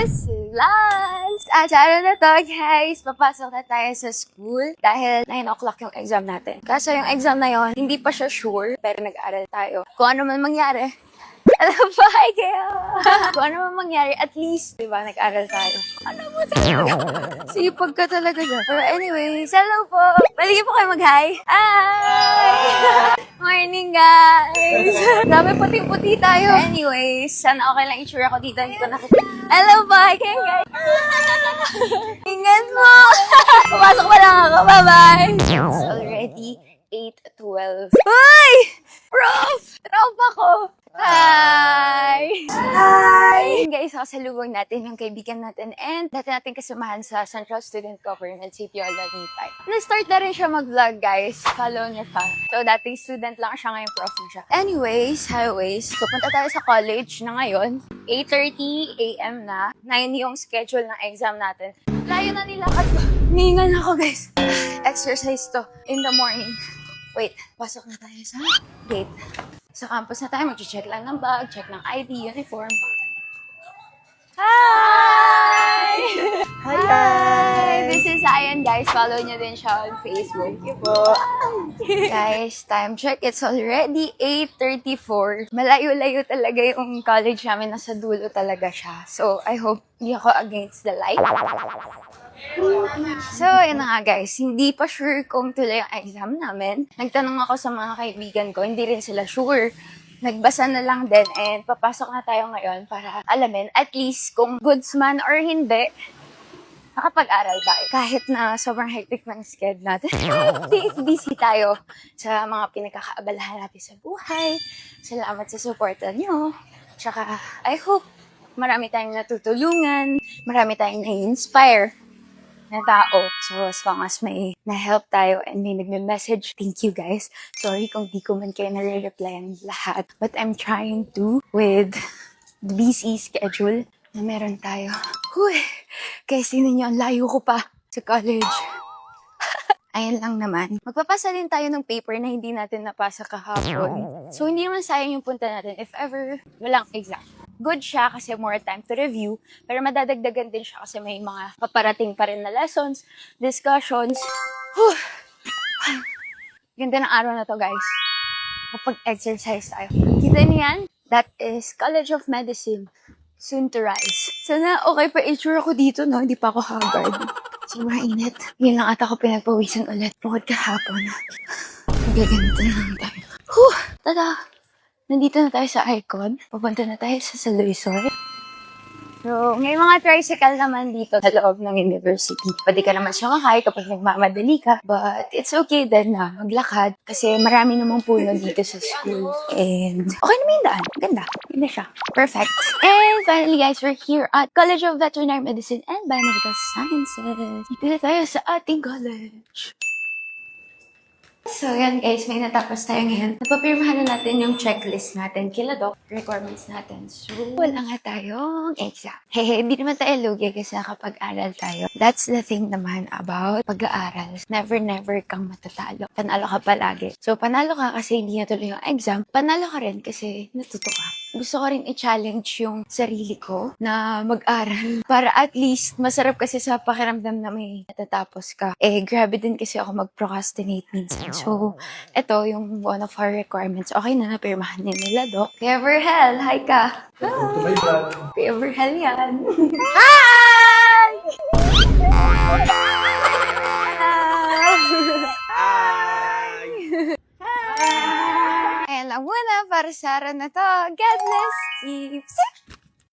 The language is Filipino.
is lunch! Araw na to, guys. Papasok na tayo sa school dahil 9 o'clock yung exam natin. Kaso yung exam na yon, hindi pa siya sure, pero nag-aaral tayo. Kung ano man mangyari, alam ba, kayo? Kung ano man mangyari, at least, di ba, nag-aaral tayo. Ano mo talaga? Sipag ka talaga dyan. Pero anyways, hello po. Baligyan po kayo mag-hi. Hi! Morning, guys! Dami puting-puti tayo. Anyways, sana okay lang itsura ko dito. Hindi ko nakita. Hello, bye! Kayo, guys! Ingat mo! Pumasok pa lang ako. Bye-bye! It's already 8:12. Hoy! Prof! Prof ako! Hi! Hi! Guys, kasalubong natin yung kaibigan natin and dati natin kasamahan sa Central Student Government, si Piola Nitay. Na-start na rin siya mag-vlog, guys. Follow niya pa. So, dating student lang siya, ngayon prof na siya. Anyways, highways, pupunta tayo sa college na ngayon. 8:30 a.m. na. 9 yung schedule ng exam natin. Layo na nilakad ko. Hiningal ako, guys. Exercise to in the morning. Wait, pasok na tayo sa gate. Sa campus na tayo, mag-check lang ng bag, check ng ID, uniform. Hi! Hi, guys! This is Ayan, guys. Follow niyo din siya on Facebook. Thank you po. Guys, time check. It's already 8:34. Malayo-layo talaga yung college namin. Nasa dulo talaga siya. So, I hope hindi ako against the light. So, yun na nga guys, hindi pa sure kung tuloy ang exam namin. Nagtanong ako sa mga kaibigan ko, hindi rin sila sure. Nagbasa na lang din and papasok na tayo ngayon para alamin at least kung goods man or hindi, nakapag-aral ba? Kahit na sobrang hectic ng schedule natin, busy tayo sa mga pinagkakaabalahan natin sa buhay. Salamat sa suporta nyo. Tsaka, I hope marami tayong natutulungan, marami tayong na-inspire na tao. So, as long as may na-help tayo and may nagme-message, thank you guys. Sorry kung di ko man kayo nare-replyan lahat. But I'm trying to with the busy schedule na meron tayo. Huy! Guys, tingnan nyo, ang layo ko pa sa college. Ayan lang naman. Magpapasa din tayo ng paper na hindi natin napasa kahapon. So, hindi naman sayang yung punta natin if ever walang exam. Good siya kasi more time to review, pero madadagdagan din siya kasi may mga paparating pa rin na lessons, discussions. Whew. Ganda ng araw na to, guys. Kapag-exercise tayo. Kita niyo yan? That is College of Medicine. Soon to rise. Sana okay pa itsura ko dito, no? Hindi pa ako haggard. Sobrang init. Yun lang ata ako pinagpawisan ulit. Bukod kahapon. Magaganto na lang tayo. Whew! Tada! Nandito na tayo sa Icon. Pupunta na tayo sa Saloysoy. So, may mga tricycle naman dito sa loob ng university. Pwede ka naman sumakay kapag nagmamadali ka. But it's okay din na maglakad kasi marami namang puno dito sa school. And okay naman yung daan. Ganda. Ganda siya. Perfect. And finally guys, we're here at College of Veterinary Medicine and Biomedical Sciences. Dito na tayo sa ating college. So, yan guys, may natapos tayo ngayon. Napapirmahan na natin yung checklist natin kila Doc, requirements natin. So, wala nga tayong exam. Hindi naman tayo lugi kasi nakapag-aral tayo. That's the thing naman about pag-aaral. Never kang matatalo. Panalo ka palagi. So, panalo ka kasi hindi natuloy yung exam. Panalo ka rin kasi natuto ka. Gusto ko rin i-challenge yung sarili ko na mag-aral. Para at least, masarap kasi sa pakiramdam na may natatapos ka. Grabe din kasi ako mag-procrastinate minsan. So, ito yung one of our requirements. Okay na, napirmahan din nila, Doc. Kuya Verhel, hi ka! Hi! Kuya Verhel yan. Hi! Ayan lang muna para sa araw na to. God bless you!